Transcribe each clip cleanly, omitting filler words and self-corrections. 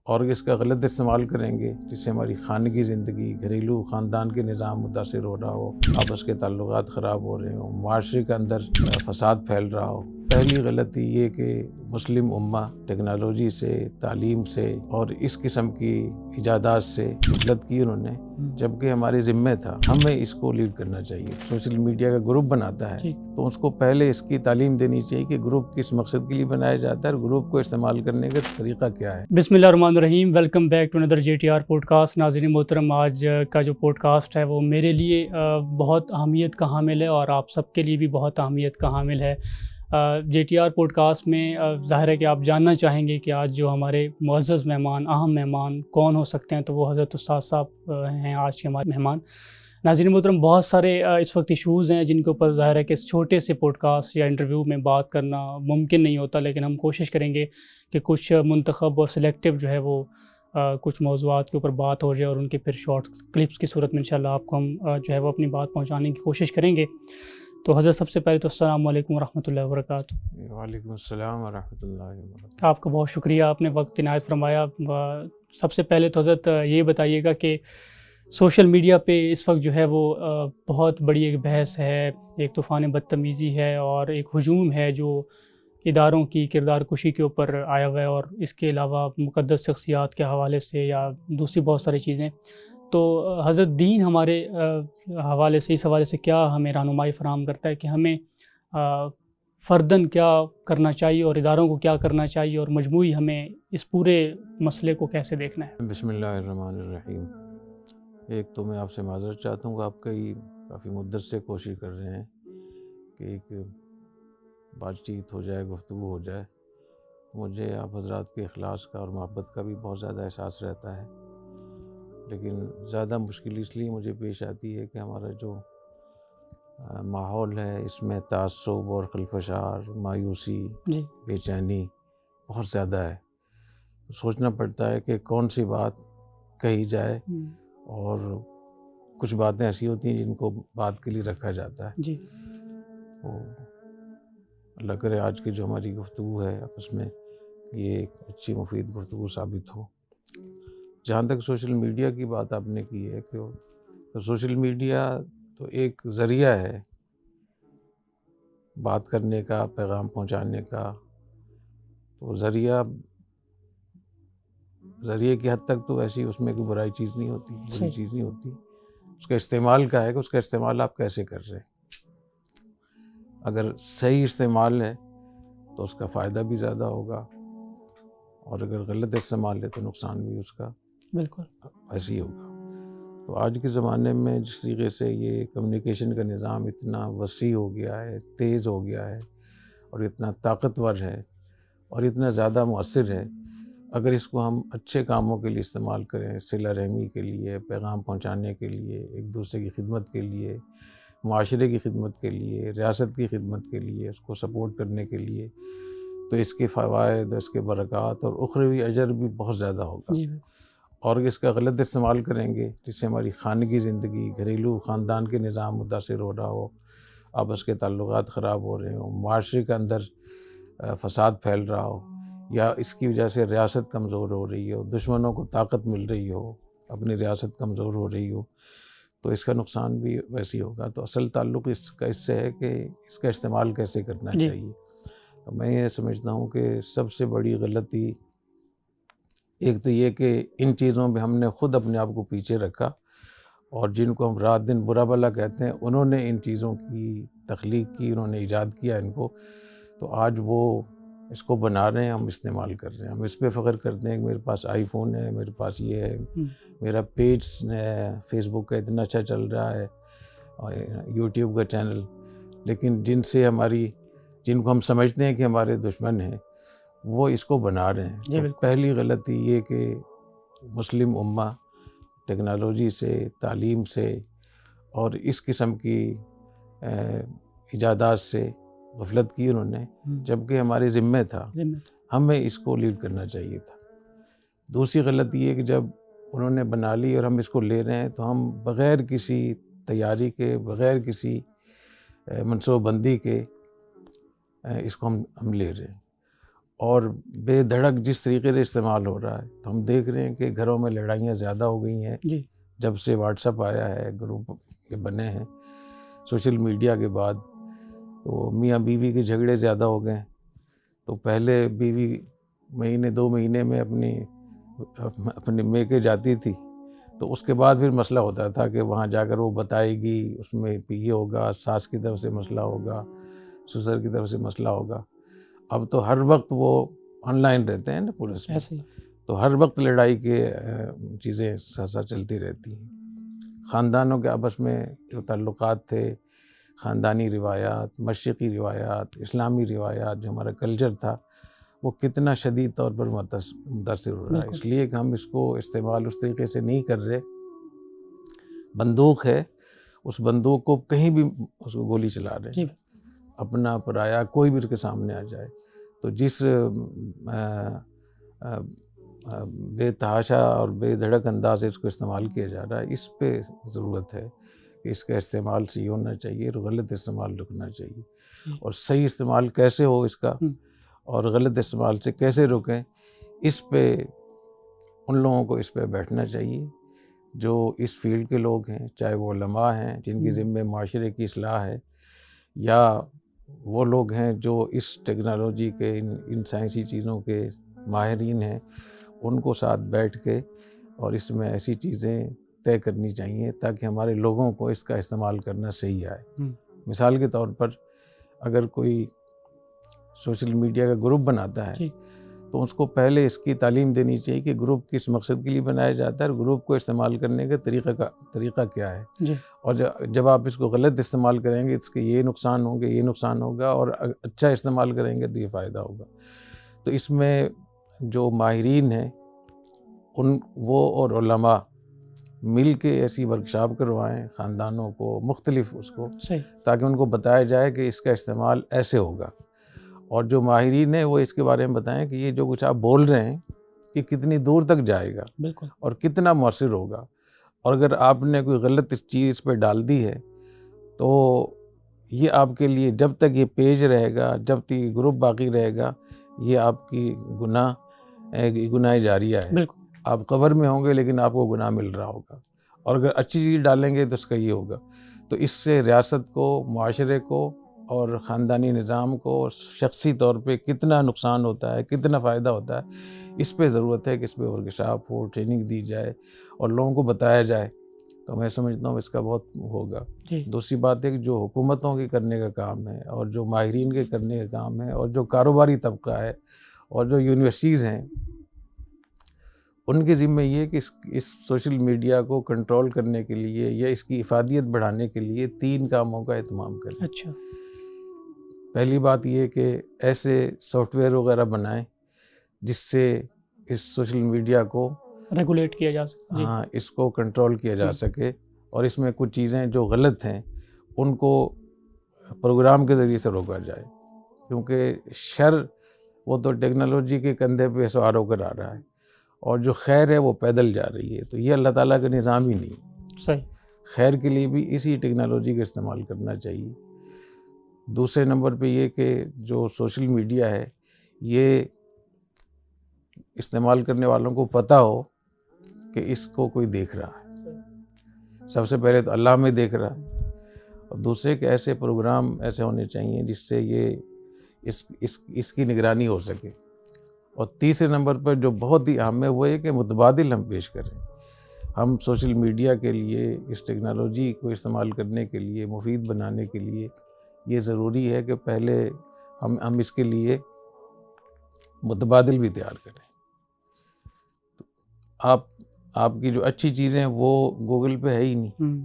اور اس کا غلط استعمال کریں گے جس سے ہماری خانگی زندگی، گھریلو خاندان کے نظام متاثر ہو رہا ہو، آپس کے تعلقات خراب ہو رہے ہوں، معاشرے کے اندر فساد پھیل رہا ہو۔ پہلی غلطی یہ کہ مسلم امہ ٹیکنالوجی سے، تعلیم سے اور اس قسم کی ایجادات سے غفلت کی انہوں نے، جبکہ ہمارے ذمہ تھا ہمیں اس کو لیڈ کرنا چاہیے۔ سوشل میڈیا کا گروپ بناتا ہے تو اس کو پہلے اس کی تعلیم دینی چاہیے کہ گروپ کس مقصد کے لیے بنایا جاتا ہے اور گروپ کو استعمال کرنے کا طریقہ کیا ہے۔ بسم اللہ الرحمن الرحیم، ویلکم بیک ٹو اندر JTR پوڈ کاسٹ۔ ناظرین محترم، آج کا جو پوڈ کاسٹ ہے وہ میرے لیے بہت اہمیت کا حامل ہے اور آپ سب کے لیے بھی بہت اہمیت کا حامل ہے۔ JTR پوڈ کاسٹ میں ظاہر ہے کہ آپ جاننا چاہیں گے کہ آج جو ہمارے معزز مہمان، اہم مہمان کون ہو سکتے ہیں، تو وہ حضرت استاد صاحب ہیں آج کے ہمارے مہمان۔ ناظرین محترم، بہت سارے اس وقت ایشوز ہیں جن کے اوپر ظاہر ہے کہ اس چھوٹے سے پوڈ کاسٹ یا انٹرویو میں بات کرنا ممکن نہیں ہوتا، لیکن ہم کوشش کریں گے کہ کچھ منتخب اور سلیکٹیو جو ہے وہ کچھ موضوعات کے اوپر بات ہو جائے اور ان کے پھر شارٹ کلپس کی صورت میں انشاءاللہ آپ کو ہم جو ہے وہ اپنی بات پہنچانے کی کوشش کریں گے۔ تو حضرت سب سے پہلے تو السلام علیکم ورحمۃ اللہ وبرکاتہ۔ وعلیکم السلام ورحمۃ اللہ وبرکاتہ۔ آپ کا بہت شکریہ، آپ نے وقت عنایت فرمایا۔ سب سے پہلے تو حضرت یہ بتائیے گا کہ سوشل میڈیا پہ اس وقت جو ہے وہ بہت بڑی ایک بحث ہے، ایک طوفان بدتمیزی ہے اور ایک ہجوم ہے جو اداروں کی کردار کشی کے اوپر آیا ہوا ہے، اور اس کے علاوہ مقدس شخصیات کے حوالے سے یا دوسری بہت ساری چیزیں۔ تو حضرت دین ہمارے حوالے سے، اس حوالے سے کیا ہمیں رہنمائی فراہم کرتا ہے کہ ہمیں فرداً کیا کرنا چاہیے اور اداروں کو کیا کرنا چاہیے، اور مجموعی ہمیں اس پورے مسئلے کو کیسے دیکھنا ہے؟ بسم اللہ الرحمن الرحیم۔ ایک تو میں آپ سے معذرت چاہتا ہوں کہ آپ کافی مدت سے کوشش کر رہے ہیں کہ ایک بات چیت ہو جائے، گفتگو ہو جائے۔ مجھے آپ حضرات کے اخلاص کا اور محبت کا بھی بہت زیادہ احساس رہتا ہے، لیکن زیادہ مشکل اس لیے مجھے پیش آتی ہے کہ ہمارا جو ماحول ہے اس میں تعصب اور خلفشار، مایوسی، بے چینی بہت زیادہ ہے۔ سوچنا پڑتا ہے کہ کون سی بات کہی جائے، اور کچھ باتیں ایسی ہوتی ہیں جن کو بات کے لیے رکھا جاتا ہے۔ تو اللہ کرے آج کی جو ہماری گفتگو ہے آپس میں یہ ایک اچھی مفید گفتگو ثابت ہو۔ جہاں تک سوشل میڈیا کی بات آپ نے کی ہے کہ تو سوشل میڈیا تو ایک ذریعہ ہے بات کرنے کا، پیغام پہنچانے کا۔ تو ذریعے کی حد تک تو ایسی اس میں کوئی برائی چیز نہیں ہوتی، بری چیز نہیں ہوتی۔ اس کا استعمال کا ہے کہ اس کا استعمال آپ کیسے کر رہے ہیں۔ اگر صحیح استعمال ہے تو اس کا فائدہ بھی زیادہ ہوگا، اور اگر غلط استعمال ہے تو نقصان بھی اس کا بالکل ایسے ہی ہوگا۔ تو آج کے زمانے میں جس طریقے سے یہ کمیونیکیشن کا نظام اتنا وسیع ہو گیا ہے، تیز ہو گیا ہے، اور اتنا طاقتور ہے اور اتنا زیادہ مؤثر ہے، اگر اس کو ہم اچھے کاموں کے لیے استعمال کریں، صلہ رحمی کے لیے، پیغام پہنچانے کے لیے، ایک دوسرے کی خدمت کے لیے، معاشرے کی خدمت کے لیے، ریاست کی خدمت کے لیے، اس کو سپورٹ کرنے کے لیے، تو اس کے فوائد، اس کے برکات اور اخروی اجر بھی بہت زیادہ ہوگا۔ اور اس کا غلط استعمال کریں گے جس سے ہماری خانگی زندگی، گھریلو خاندان کے نظام متاثر ہو رہا ہو، آپس کے تعلقات خراب ہو رہے ہوں، معاشرے کے اندر فساد پھیل رہا ہو، یا اس کی وجہ سے ریاست کمزور ہو رہی ہو، دشمنوں کو طاقت مل رہی ہو، اپنی ریاست کمزور ہو رہی ہو، تو اس کا نقصان بھی ویسے ہی ہوگا۔ تو اصل تعلق اس کا اس سے ہے کہ اس کا استعمال کیسے کرنا چاہیے۔ تو میں یہ سمجھتا ہوں کہ سب سے بڑی غلطی ایک تو یہ کہ ان چیزوں میں ہم نے خود اپنے آپ کو پیچھے رکھا، اور جن کو ہم رات دن برا بھلا کہتے ہیں انہوں نے ان چیزوں کی تخلیق کی، انہوں نے ایجاد کیا ان کو، تو آج وہ اس کو بنا رہے ہیں، ہم استعمال کر رہے ہیں۔ ہم اس پہ فخر کرتے ہیں کہ میرے پاس آئی فون ہے، میرے پاس یہ ہے، میرا پیج ہے فیس بک کا اتنا اچھا چل رہا ہے، اور یوٹیوب کا چینل، لیکن جن کو ہم سمجھتے ہیں کہ ہمارے دشمن ہیں، وہ اس کو بنا رہے ہیں۔ تو پہلی غلطی یہ کہ مسلم امہ ٹیکنالوجی سے، تعلیم سے اور اس قسم کی ایجادات سے غفلت کی انہوں نے، جبکہ ہمارے ذمہ تھا ہمیں اس کو لیڈ کرنا چاہیے تھا۔ دوسری غلطی یہ کہ جب انہوں نے بنا لی اور ہم اس کو لے رہے ہیں تو ہم بغیر کسی تیاری کے، بغیر کسی منصوبہ بندی کے اس کو ہم لے رہے ہیں، اور بے دھڑک جس طریقے سے استعمال ہو رہا ہے، تو ہم دیکھ رہے ہیں کہ گھروں میں لڑائیاں زیادہ ہو گئی ہیں جی جب سے واٹس ایپ آیا ہے، گروپ کے بنے ہیں سوشل میڈیا کے بعد، تو میاں بیوی کے جھگڑے زیادہ ہو گئے ہیں۔ تو پہلے بیوی مہینے 2 مہینے میں اپنی میکے جاتی تھی، تو اس کے بعد پھر مسئلہ ہوتا تھا کہ وہاں جا کر وہ بتائے گی، اس میں یہ ہوگا، ساس کی طرف سے مسئلہ ہوگا، سسر کی طرف سے مسئلہ ہوگا۔ اب تو ہر وقت وہ آن لائن رہتے ہیں نا پولیس میں، ایسے ہی تو ہر وقت لڑائی کے چیزیں ساتھ چلتی رہتی ہیں۔ خاندانوں کے آپس میں جو تعلقات تھے، خاندانی روایات، مشرقی روایات، اسلامی روایات، جو ہمارا کلچر تھا، وہ کتنا شدید طور پر متاثر ہو رہا ہے، بالکل اس لیے کہ ہم اس کو استعمال اس طریقے سے نہیں کر رہے۔ بندوق ہے، اس بندوق کو کہیں بھی اس کو گولی چلا رہے جی ہیں، اپنا پرایا کوئی بھی اس کے سامنے آ جائے، تو جس بے تحاشا اور بے دھڑک انداز سے اس کو استعمال کیا جا رہا ہے، اس پہ ضرورت ہے کہ اس کا استعمال صحیح ہونا چاہیے اور غلط استعمال رکنا چاہیے، اور صحیح استعمال کیسے ہو اس کا اور غلط استعمال سے کیسے روکیں، اس پہ ان لوگوں کو اس پہ بیٹھنا چاہیے جو اس فیلڈ کے لوگ ہیں، چاہے وہ علماء ہیں جن کی ذمہ معاشرے کی اصلاح ہے، یا وہ لوگ ہیں جو اس ٹیکنالوجی کے ان سائنسی چیزوں کے ماہرین ہیں، ان کو ساتھ بیٹھ کے اور اس میں ایسی چیزیں طے کرنی چاہیے تاکہ ہمارے لوگوں کو اس کا استعمال کرنا صحیح آئے۔ مثال کے طور پر اگر کوئی سوشل میڈیا کا گروپ بناتا ہے تو اس کو پہلے اس کی تعلیم دینی چاہیے کہ گروپ کس مقصد کے لیے بنایا جاتا ہے اور گروپ کو استعمال کرنے کا طریقہ کیا ہے، اور جب آپ اس کو غلط استعمال کریں گے اس کے یہ نقصان ہوں گے، یہ نقصان ہوگا، اور اچھا استعمال کریں گے تو یہ فائدہ ہوگا۔ تو اس میں جو ماہرین ہیں وہ اور علماء مل کے ایسی ورکشاپ کروائیں خاندانوں کو، مختلف اس کو، تاکہ ان کو بتایا جائے کہ اس کا استعمال ایسے ہوگا، اور جو ماہرین ہیں وہ اس کے بارے میں بتائیں کہ یہ جو کچھ آپ بول رہے ہیں کہ کتنی دور تک جائے گا بالکل اور کتنا مؤثر ہوگا، اور اگر آپ نے کوئی غلط چیز پہ ڈال دی ہے تو یہ آپ کے لیے جب تک یہ پیج رہے گا، جب تک یہ گروپ باقی رہے گا، یہ آپ کی گناہ جاریہ ہے۔ بالکل آپ قبر میں ہوں گے لیکن آپ کو گناہ مل رہا ہوگا، اور اگر اچھی چیز ڈالیں گے تو اس کا یہ ہوگا۔ تو اس سے ریاست کو، معاشرے کو اور خاندانی نظام کو شخصی طور پہ کتنا نقصان ہوتا ہے، کتنا فائدہ ہوتا ہے، اس پہ ضرورت ہے کہ اس پہ ورکشاپ ہو، ٹریننگ دی جائے اور لوگوں کو بتایا جائے، تو میں سمجھتا ہوں اس کا بہت ہوگا۔ دوسری بات ہے کہ جو حکومتوں کے کرنے کا کام ہے اور جو ماہرین کے کرنے کا کام ہے اور جو کاروباری طبقہ ہے اور جو یونیورسٹیز ہیں، ان کے ذمہ یہ ہے کہ اس سوشل میڈیا کو کنٹرول کرنے کے لیے یا اس کی افادیت بڑھانے کے لیے 3 کاموں کا اہتمام کریں۔ اچھا، پہلی بات یہ کہ ایسے سافٹ ویئر وغیرہ بنائیں جس سے اس سوشل میڈیا کو ریگولیٹ کیا جا سکے، ہاں اس کو کنٹرول کیا جا سکے، اور اس میں کچھ چیزیں جو غلط ہیں ان کو پروگرام کے ذریعے سے روکا جائے، کیونکہ شر وہ تو ٹیکنالوجی کے کندھے پہ سوار ہو کر آ رہا ہے، اور جو خیر ہے وہ پیدل جا رہی ہے، تو یہ اللہ تعالیٰ کا نظام ہی نہیں۔ صحیح، خیر کے لیے بھی اسی ٹیکنالوجی کا استعمال کرنا چاہیے۔ دوسرے نمبر پہ یہ کہ جو سوشل میڈیا ہے یہ استعمال کرنے والوں کو پتہ ہو کہ اس کو کوئی دیکھ رہا ہے، سب سے پہلے تو اللہ میں دیکھ رہا ہے، اور دوسرے کہ ایسے پروگرام ایسے ہونے چاہیے جس سے یہ اس کی نگرانی ہو سکے، اور تیسرے نمبر پر جو بہت ہی اہم ہے وہ یہ کہ متبادل ہم پیش کریں۔ ہم سوشل میڈیا کے لیے، اس ٹیکنالوجی کو استعمال کرنے کے لیے، مفید بنانے کے لیے یہ ضروری ہے کہ پہلے ہم اس کے لیے متبادل بھی تیار کریں۔ آپ کی جو اچھی چیزیں ہیں وہ گوگل پہ ہے ہی نہیں،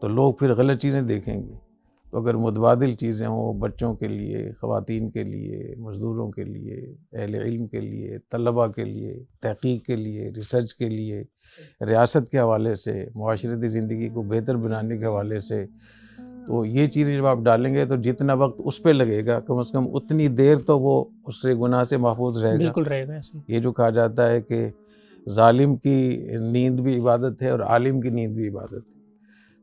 تو لوگ پھر غلط چیزیں دیکھیں گے۔ تو اگر متبادل چیزیں ہوں بچوں کے لیے، خواتین کے لیے، مزدوروں کے لیے، اہل علم کے لیے، طلباء کے لیے، تحقیق کے لیے، ریسرچ کے لیے، ریاست کے حوالے سے، معاشرتی زندگی کو بہتر بنانے کے حوالے سے، تو یہ چیزیں جب آپ ڈالیں گے تو جتنا وقت اس پہ لگے گا کم از کم اتنی دیر تو وہ اس سے گناہ سے محفوظ رہے گا۔ بالکل رہے گا ایسے۔ یہ جو کہا جاتا ہے کہ ظالم کی نیند بھی عبادت ہے اور عالم کی نیند بھی عبادت ہے،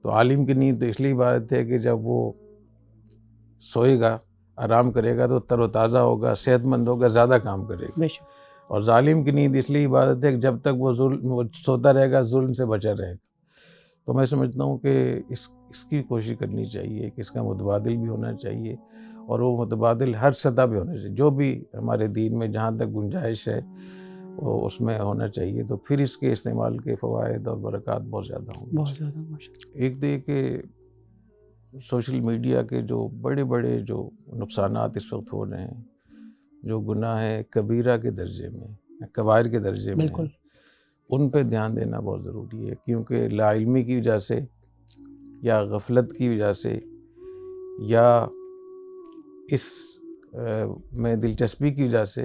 تو عالم کی نیند تو اس لیے عبادت ہے کہ جب وہ سوئے گا آرام کرے گا تو تر و تازہ ہوگا، صحت مند ہوگا، زیادہ کام کرے گا. بے شک. اور ظالم کی نیند اس لیے عبادت ہے کہ جب تک وہ سوتا رہے گا ظلم سے بچا رہے گا. تو میں سمجھتا ہوں کہ اس کی کوشش کرنی چاہیے کہ اس کا متبادل بھی ہونا چاہیے، اور وہ متبادل ہر سطح پہ ہونا چاہیے. جو بھی ہمارے دین میں جہاں تک گنجائش ہے وہ اس میں ہونا چاہیے، تو پھر اس کے استعمال کے فوائد اور برکات بہت زیادہ ہوں گے. بہت زیادہ ماشاءاللہ. ایک تو یہ کہ سوشل میڈیا کے جو بڑے بڑے جو نقصانات اس وقت ہو رہے ہیں، جو گناہ ہے کبیرہ کے درجے میں، کبائر کے درجے میں، بالکل. ان پہ دھیان دینا بہت ضروری ہے. کیونکہ لا علمی کی وجہ سے یا غفلت کی وجہ سے یا اس میں دلچسپی کی وجہ سے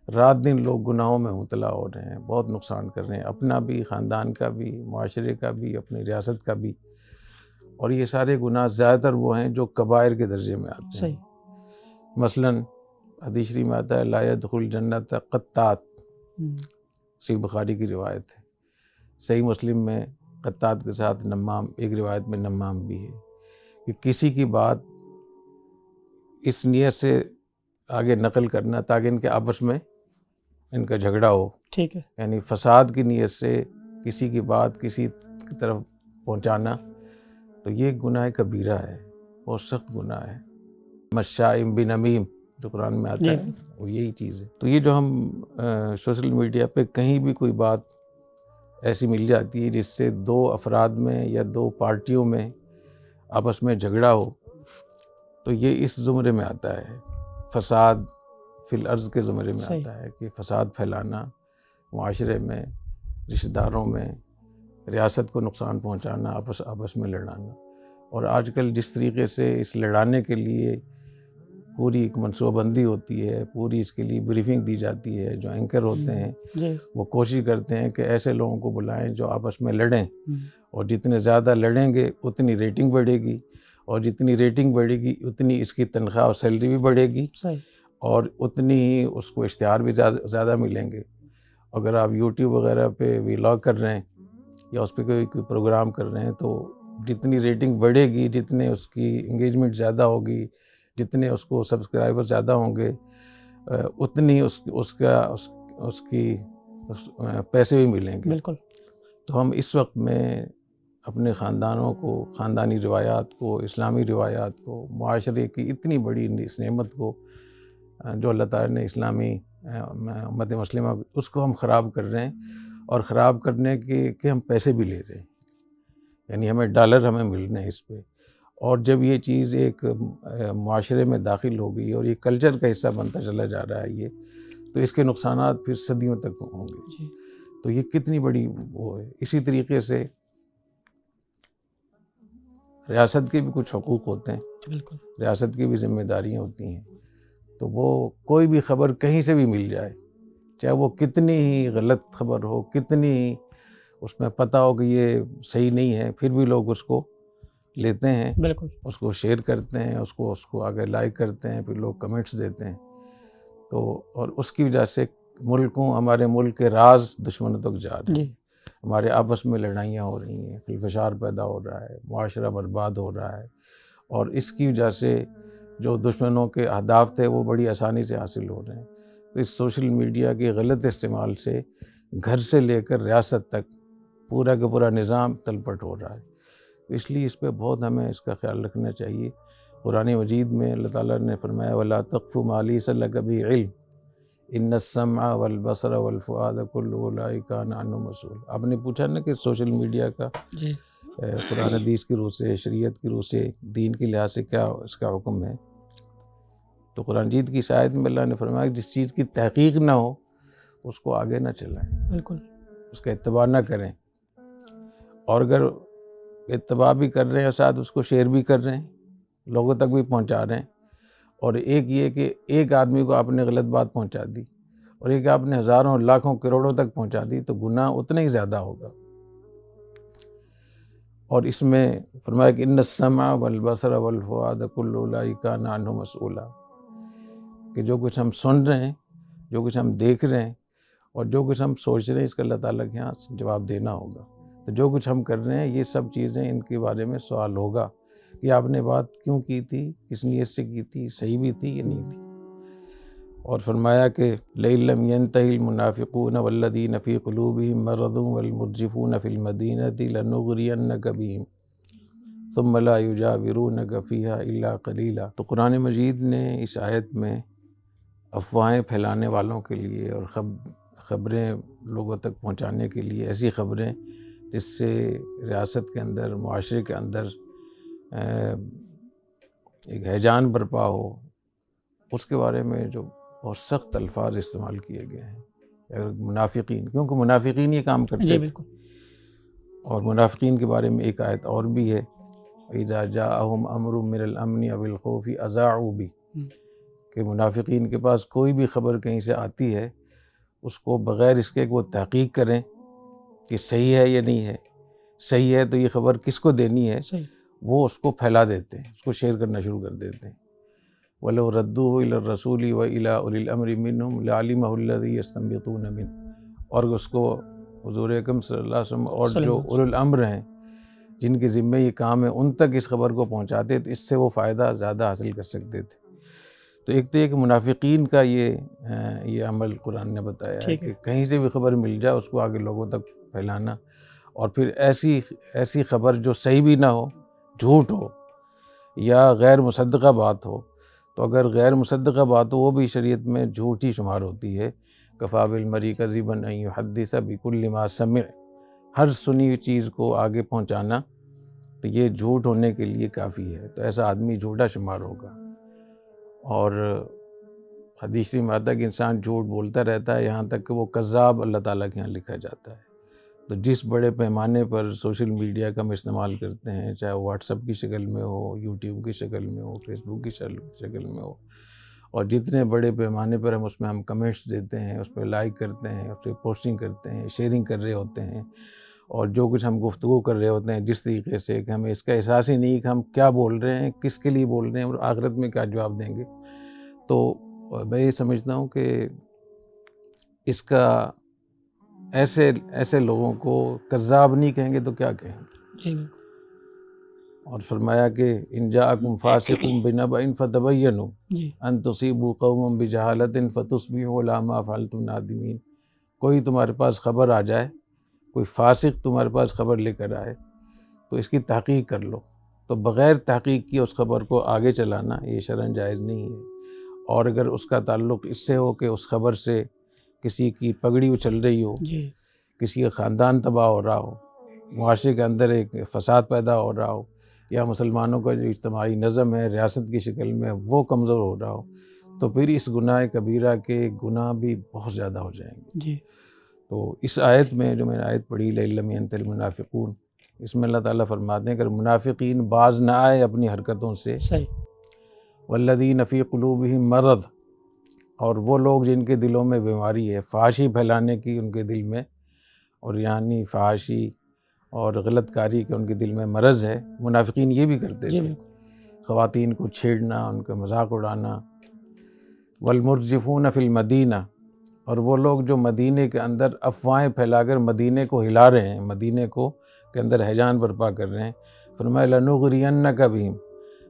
رات دن لوگ گناہوں میں مبتلا ہو رہے ہیں، بہت نقصان کر رہے ہیں، اپنا بھی، خاندان کا بھی، معاشرے کا بھی، اپنی ریاست کا بھی. اور یہ سارے گناہ زیادہ تر وہ ہیں جو کبائر کے درجے میں آتے ہیں. صحیح. مثلاً حدیث شریف میں آتا ہے لا يدخل جنت قطات، صحیح بخاری کی روایت ہے. صحیح مسلم میں قطات کے ساتھ نمام، ایک روایت میں نمام بھی ہے، کہ کسی کی بات اس نیت سے آگے نقل کرنا تاکہ ان کے آپس میں ان کا جھگڑا ہو. ٹھیک ہے. یعنی فساد کی نیت سے کسی کی بات کسی کی طرف پہنچانا، تو یہ گناہ کبیرہ ہے، بہت سخت گناہ ہے. مشائم بنمیم جو قرآن میں آتا ہے وہ یہی چیز ہے. تو یہ جو ہم سوشل میڈیا پہ کہیں بھی کوئی بات ایسی مل جاتی ہے جس سے دو افراد میں یا دو پارٹیوں میں آپس میں جھگڑا ہو، تو یہ اس زمرے میں آتا ہے، فساد فی الارض کے زمرے میں آتا ہے، کہ فساد پھیلانا معاشرے میں، رشتہ داروں میں، ریاست کو نقصان پہنچانا، آپس میں لڑانا. اور آج کل جس طریقے سے اس لڑانے کے لیے پوری ایک منصوبہ بندی ہوتی ہے، پوری اس کے لیے بریفنگ دی جاتی ہے، جو اینکر ہوتے ہیں وہ کوشش کرتے ہیں کہ ایسے لوگوں کو بلائیں جو آپس میں لڑیں، اور جتنے زیادہ لڑیں گے اتنی ریٹنگ بڑھے گی، اور جتنی ریٹنگ بڑھے گی اتنی اس کی تنخواہ اور سیلری بھی بڑھے گی، اور اتنی ہی اس کو اشتہار بھی زیادہ ملیں گے. اگر آپ یوٹیوب وغیرہ پہ ولاگ کر رہے ہیں یا اس پہ کوئی پروگرام کر رہے ہیں، تو جتنی ریٹنگ بڑھے گی، جتنے اس کی انگیجمنٹ زیادہ ہوگی، جتنے اس کو سبسکرائبر زیادہ ہوں گے، اتنی اس کی پیسے بھی ملیں گے. بالکل. تو ہم اس وقت میں اپنے خاندانوں کو، خاندانی روایات کو، اسلامی روایات کو، معاشرے کی اتنی بڑی اس نعمت کو جو اللہ تعالیٰ نے اسلامی امت مسلمہ، اس کو ہم خراب کر رہے ہیں، اور خراب کرنے کے ہم پیسے بھی لے رہے ہیں. یعنی ہمیں ڈالر مل رہے ہیں اس پہ. اور جب یہ چیز ایک معاشرے میں داخل ہو گئی اور یہ کلچر کا حصہ بنتا چلا جا رہا ہے یہ، تو اس کے نقصانات پھر صدیوں تک ہوں گے. تو یہ کتنی بڑی وہ ہے. اسی طریقے سے ریاست کے بھی کچھ حقوق ہوتے ہیں. بالکل. ریاست کی بھی ذمہ داریاں ہوتی ہیں. تو وہ کوئی بھی خبر کہیں سے بھی مل جائے، چاہے وہ کتنی ہی غلط خبر ہو، کتنی ہی اس میں پتہ ہو کہ یہ صحیح نہیں ہے، پھر بھی لوگ اس کو لیتے ہیں. بالکل. اس کو شیئر کرتے ہیں، اس کو آگے لائک کرتے ہیں، پھر لوگ کمنٹس دیتے ہیں. تو اور اس کی وجہ سے ہمارے ملک کے راز دشمنوں تک جا رہے ہیں. ہمارے آپس میں لڑائیاں ہو رہی ہیں، خلفشار پیدا ہو رہا ہے، معاشرہ برباد ہو رہا ہے. اور اس کی وجہ سے جو دشمنوں کے اہداف تھے وہ بڑی آسانی سے حاصل ہو رہے ہیں. تو اس سوشل میڈیا کے غلط استعمال سے گھر سے لے کر ریاست تک پورا کا پورا نظام تلپٹ ہو رہا ہے. اس لیے اس پہ بہت ہمیں اس کا خیال رکھنا چاہیے. قرآن مجید میں اللہ تعالیٰ نے فرمایا وَلَا تَقْفُ مَا لَيْسَ لَكَ بِهِ عِلْمٌ إِنَّ السَّمْعَ وَالْبَصَرَ وَالْفُؤَادَ كُلُّ أُولَٰئِكَ كَانَ عَنْهُ مسؤولا. آپ نے پوچھا نا کہ سوشل میڈیا کا قرآن حدیث کی روح سے، شریعت کی روح سے، دین کے لحاظ سے کیا اس کا حکم ہے. تو قرآن مجید کی آیت میں اللہ نے فرمایا کہ جس چیز کی تحقیق نہ ہو اس کو آگے نہ چلائیں. بالکل. اس کا اتباع نہ کریں. اور اگر اتباع بھی کر رہے ہیں اور ساتھ اس کو شیئر بھی کر رہے ہیں، لوگوں تک بھی پہنچا رہے ہیں، اور ایک یہ کہ ایک آدمی کو آپ نے غلط بات پہنچا دی اور ایک آپ نے ہزاروں، لاکھوں، کروڑوں تک پہنچا دی، تو گناہ اتنا ہی زیادہ ہوگا. اور اس میں فرمایا کہ ان السمع والبصر والفؤاد کل اولئک کان عنہ مسؤولا، کہ جو کچھ ہم سن رہے ہیں، جو کچھ ہم دیکھ رہے ہیں، اور جو کچھ ہم سوچ رہے ہیں، اس کا اللہ تعالیٰ کے یہاں جواب دینا ہوگا. تو جو کچھ ہم کر رہے ہیں یہ سب چیزیں، ان کے بارے میں سوال ہوگا کہ آپ نے بات کیوں کی تھی، کس نیت سے کی تھی، صحیح بھی تھی یا نہیں تھی. اور فرمایا کہ لئن لم ينتهِ المنافقون والذین فی قلوبهم مرض والمرجفون فی المدینة لنغرینک بهم ثم لا یجاورونک فیہا الا قلیلا. تو قرآن مجید نے اس آیت میں افواہیں پھیلانے والوں کے لیے اور خبریں لوگوں تک پہنچانے کے لیے، ایسی خبریں جس سے ریاست کے اندر، معاشرے کے اندر ایک ہیجان برپا ہو، اس کے بارے میں جو بہت سخت الفاظ استعمال کیے گئے ہیں. اگر منافقین، کیونکہ منافقین یہ کام کرتے جی تھے. بالکل. اور منافقین کے بارے میں ایک آیت اور بھی ہے، اذا جاءہم امر من الامن او الخوف اذاعوا بہ، کہ منافقین کے پاس کوئی بھی خبر کہیں سے آتی ہے، اس کو بغیر اس کے کہ وہ تحقیق کریں کہ صحیح ہے یا نہیں ہے، صحیح ہے تو یہ خبر کس کو دینی ہے، صحیح. وہ اس کو پھیلا دیتے ہیں، اس کو شیئر کرنا شروع کر دیتے ہیں. وَلَوْ رَدُّوهُ إِلَى الرَّسُولِ وَإِلَىٰ أُولِي الْأَمْرِ مِنْهُمْ لَعَلِمَهُ الَّذِي يَسْتَنبِطُونَ مِنْهُ. اور اس کو حضور اکرم صلی اللہ علیہ وسلم اور جو اولو الامر ہیں جن کے ذمے یہ کام ہے، ان تک اس خبر کو پہنچاتے تو اس سے وہ فائدہ زیادہ حاصل کر سکتے تھے. تو ایک تو یہ کہ منافقین کا یہ عمل قرآن نے بتایا ہے کہ کہیں سے بھی خبر مل جائے اس کو آگے لوگوں تک پھیلانا، اور پھر ایسی خبر جو صحیح بھی نہ ہو، جھوٹ ہو یا غیر مصدقہ بات ہو. تو اگر غیر مصدقہ بات ہو وہ بھی شریعت میں جھوٹ ہی شمار ہوتی ہے. کفیٰ بالمرء کذبا ان یحدث بکل ما سمع، ہر سنی ہوئی چیز کو آگے پہنچانا تو یہ جھوٹ ہونے کے لیے کافی ہے. تو ایسا آدمی جھوٹا شمار ہوگا. اور حدیث شریف میں آتا ہے کہ انسان جھوٹ بولتا رہتا ہے یہاں تک کہ وہ کذاب اللہ تعالیٰ کے یہاں لکھا جاتا ہے. تو جس بڑے پیمانے پر سوشل میڈیا کا ہم استعمال کرتے ہیں، چاہے وہ واٹس ایپ کی شکل میں ہو، یوٹیوب کی شکل میں ہو، فیس بک کی شکل میں ہو، اور جتنے بڑے پیمانے پر ہم کمنٹس دیتے ہیں، اس پہ لائک کرتے ہیں، اس پہ پوسٹنگ کرتے ہیں، شیئرنگ کر رہے ہوتے ہیں، اور جو کچھ ہم گفتگو کر رہے ہوتے ہیں جس طریقے سے کہ ہمیں اس کا احساس ہی نہیں کہ ہم کیا بول رہے ہیں، کس کے لیے بول رہے ہیں اور آخرت میں کیا جواب دیں گے. تو میں یہ سمجھتا ہوں کہ اس کا ایسے لوگوں کو کذاب نہیں کہیں گے تو کیا کہیں گے. اور فرمایا کہ ان جاءکم فاسق بنبأ فتبینوا ان تصیبوا قوما بجہالۃ فتصبحوا علی ما فعلتم نادمین. کوئی تمہارے پاس خبر آ جائے، کوئی فاسق تمہارے پاس خبر لے کر آئے تو اس کی تحقیق کر لو. تو بغیر تحقیق کی اس خبر کو آگے چلانا یہ شرعاً جائز نہیں ہے. اور اگر اس کا تعلق اس سے ہو کہ اس خبر سے کسی کی پگڑی اچھل رہی ہو، کسی کا خاندان تباہ ہو رہا ہو، معاشرے کے اندر ایک فساد پیدا ہو رہا ہو، یا مسلمانوں کا جو اجتماعی نظم ہے ریاست کی شکل میں وہ کمزور ہو رہا ہو، تو پھر اس گناہ کبیرہ کے گناہ بھی بہت زیادہ ہو جائیں گے. تو اس آیت میں جو میں نے آیت پڑھی لئن لم ينتهِ المنافقون، اس میں اللہ تعالیٰ فرماتے ہیں اگر منافقین باز نہ آئے اپنی حرکتوں سے، والذین فی قلوبہم مرض، اور وہ لوگ جن کے دلوں میں بیماری ہے، فحاشی پھیلانے کی ان کے دل میں، اور یعنی فحاشی اور غلط کاری کے ان کے دل میں مرض ہے. منافقین یہ بھی کرتے تھے، خواتین کو چھیڑنا، ان کا مذاق اڑانا. والمرجفون فی المدینہ، اور وہ لوگ جو مدینے کے اندر افواہیں پھیلا کر مدینے کو ہلا رہے ہیں، مدینے کو کے اندر ہیجان برپا کر رہے ہیں. فرمایا لنغرینک بہم،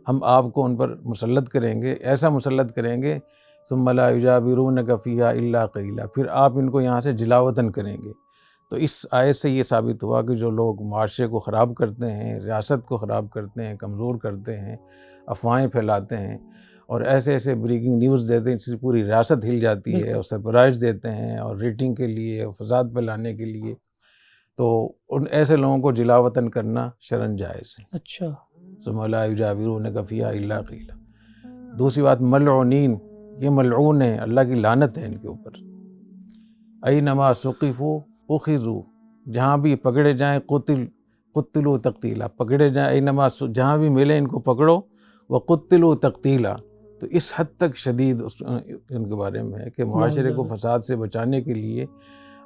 ہم آپ کو ان پر مسلط کریں گے، ایسا مسلط کریں گے ثم لا یجاورونک فیہا الا قلیلا، پھر آپ ان کو یہاں سے جلاوطن کریں گے. تو اس آیت سے یہ ثابت ہوا کہ جو لوگ معاشرے کو خراب کرتے ہیں، ریاست کو خراب کرتے ہیں، کمزور کرتے ہیں، افواہیں پھیلاتے ہیں اور ایسے بریکنگ نیوز دیتے ہیں جس سے پوری ریاست ہل جاتی ہے، اور سرپرائز دیتے ہیں اور ریٹنگ کے لیے اور فساد پھیلانے کے لیے، تو ان ایسے لوگوں کو جلاوطن کرنا شرعاً جائز ہے. اچھا. ثم لا یجاورونک فیہا الا قلیلا. دوسری بات ملعونین، یہ ملعون ہیں، اللہ کی لعنت ہے ان کے اوپر. اینما ثقفوا اخذوا، جہاں بھی پکڑے جائیں قتلوا تقتیلا، پکڑے جائیں، اینما جہاں بھی ملے ان کو پکڑو، وقتلوا تقتیلا. تو اس حد تک شدید ان کے بارے میں ہے کہ معاشرے کو فساد سے بچانے کے لیے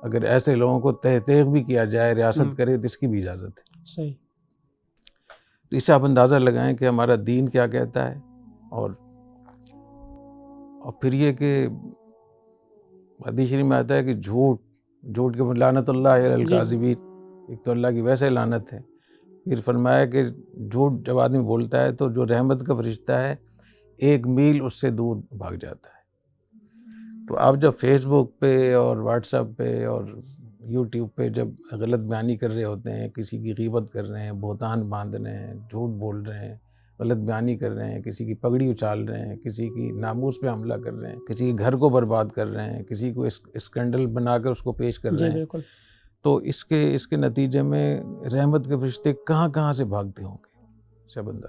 اگر ایسے لوگوں کو تہ تیغ بھی کیا جائے، ریاست کرے، تو اس کی بھی اجازت ہے. صحیح. تو اس سے آپ اندازہ لگائیں کہ ہمارا دین کیا کہتا ہے. اور پھر یہ کہ حدیث شریف میں آتا ہے کہ جھوٹ کے لعنت اللہ علی الکاذبین، ایک تو اللہ کی ویسے لعنت ہے، پھر فرمایا کہ جھوٹ جب آدمی بولتا ہے تو جو رحمت کا فرشتہ ہے 1 میل اس سے دور بھاگ جاتا ہے۔ تو آپ جب فیس بک پہ اور واٹس ایپ پہ اور یوٹیوب پہ جب غلط بیانی کر رہے ہوتے ہیں، کسی کی غیبت کر رہے ہیں، بہتان باندھ رہے ہیں، جھوٹ بول رہے ہیں، غلط بیانی کر رہے ہیں، کسی کی پگڑی اچھال رہے ہیں، کسی کی ناموس پہ حملہ کر رہے ہیں، کسی کے گھر کو برباد کر رہے ہیں، کسی کو اسکینڈل بنا کر اس کو پیش کر رہے ہیں، بالکل، تو اس کے نتیجے میں رحمت کے فرشتے کہاں سے بھاگتے ہوں گے سے بندہ۔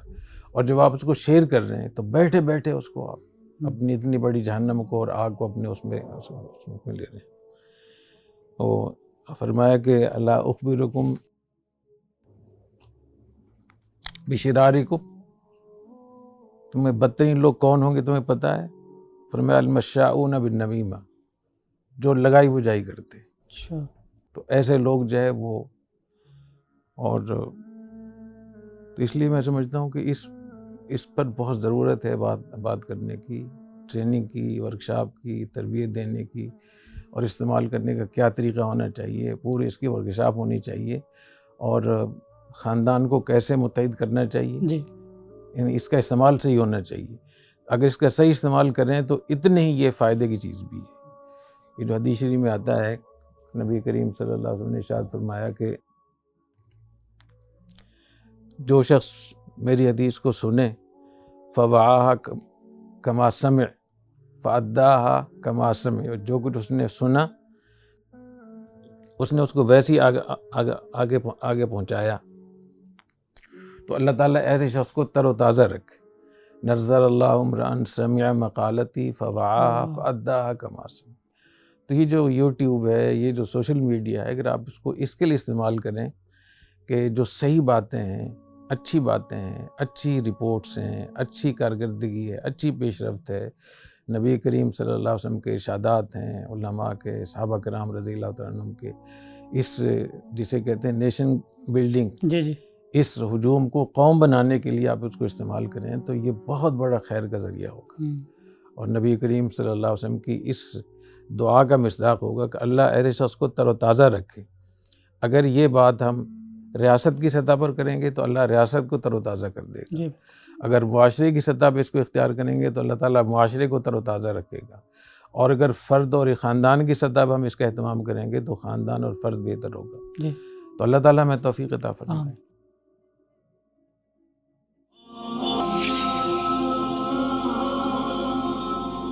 اور جب آپ اس کو شیئر کر رہے ہیں تو بیٹھے بیٹھے اس کو آپ اپنی اتنی بڑی جہنم کو اور آگ کو اپنے اس میں لے رہے ہیں۔ وہ فرمایا کہ اللہ اخبرکم بشرارکم، تمہیں بدترین لوگ کون ہوں گے تمہیں پتہ ہے؟ فرمایا المشاؤون بالنمیمہ، جو لگائی بجائی کرتے۔ اچھا، تو ایسے لوگ جو ہے وہ، اور تو اس لیے میں سمجھتا ہوں کہ اس پر بہت ضرورت ہے بات کرنے کی، ٹریننگ کی، ورکشاپ کی، تربیت دینے کی، اور استعمال کرنے کا کیا طریقہ ہونا چاہیے، پورے اس کی ورکشاپ ہونی چاہیے، اور خاندان کو کیسے متحد کرنا چاہیے، جی، یعنی اس کا استعمال صحیح ہونا چاہیے۔ اگر اس کا صحیح استعمال کریں تو اتنے ہی یہ فائدے کی چیز بھی ہے۔ یہ جو حدیث شریف میں آتا ہے، نبی کریم صلی اللہ علیہ وسلم نے ارشاد فرمایا کہ جو شخص میری حدیث کو سنے فوعاها کما سمع فاداها کما سمع، جو کچھ اس نے سنا اس نے اس کو ویسے ہی آگے پہنچایا، تو اللہ تعالیٰ ایسے شخص کو تر و تازہ رکھے۔ نظر اللہ امرأ سمع مقالتی فوعاها فاداها کما سمع۔ تو یہ جو یوٹیوب ہے، یہ جو سوشل میڈیا ہے، اگر آپ اس کو اس کے لیے استعمال کریں کہ جو صحیح باتیں ہیں، اچھی باتیں ہیں، اچھی رپورٹس ہیں، اچھی کارکردگی ہے، اچھی پیش رفت ہے، نبی کریم صلی اللہ علیہ وسلم کے ارشادات ہیں، علماء کے، صحابہ کرام رضی اللہ تعالیٰ عنہم کے، اس جسے کہتے ہیں نیشن بلڈنگ، جی، اس ہجوم کو قوم بنانے کے لیے آپ اس کو استعمال کریں تو یہ بہت بڑا خیر کا ذریعہ ہوگا، اور نبی کریم صلی اللہ علیہ وسلم کی اس دعا کا مصداق ہوگا کہ اللہ ایسے شخص کو تر و تازہ رکھے۔ اگر یہ بات ہم ریاست کی سطح پر کریں گے تو اللہ ریاست کو تر و تازہ کر دے گا، اگر معاشرے کی سطح پہ اس کو اختیار کریں گے تو اللہ تعالیٰ معاشرے کو تر و تازہ رکھے گا، اور اگر فرد اور خاندان کی سطح پہ ہم اس کا اہتمام کریں گے تو خاندان اور فرد بہتر ہوگا۔ تو اللہ تعالیٰ ہمیں توفیق عطا فرمائے۔